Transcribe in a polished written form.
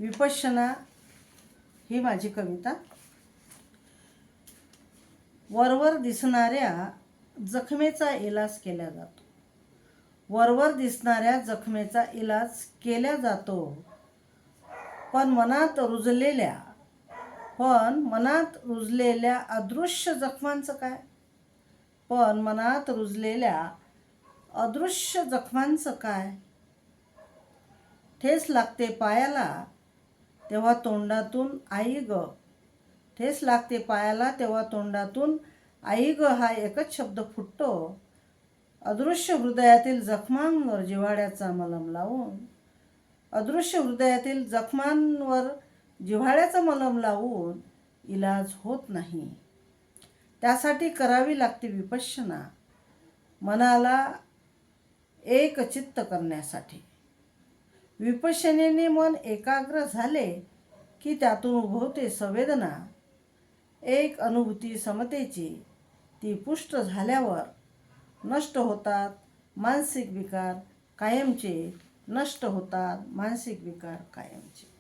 विपश्यना ही माझी कविता. वरवर दिसणाऱ्या जखमेचा इलाज केला जातो. वरवर दिसणाऱ्या जखमेचा इलाज केला जातो, पण मनात रुजलेल्या अदृश्य जखमांचं काय? पण मनात रुजलेल्या अदृश्य जखमांचं काय? ठेस लागते पायाला तेव्हा तोंडातून आई ग. ठेस लागते पायाला तेव्हा तोंडातून आई ग हा एकच शब्द फुटतो. अदृश्य हृदयातील जखमांवर जिव्हाळ्याचा मलम लावून, अदृश्य हृदयातील जखमांवर जिव्हाळ्याचा मलम लावून इलाज होत नाही. त्यासाठी करावी लागते विपश्यना, मनाला एकचित्त करण्यासाठी. विपश्यनेने मन एकाग्र झाले की त्यातून उद्भवते संवेदना, एक अनुभूती समतेची. ती पुष्ट झाल्यावर नष्ट होतात मानसिक विकार कायमचे. नष्ट होतात मानसिक विकार कायमचे.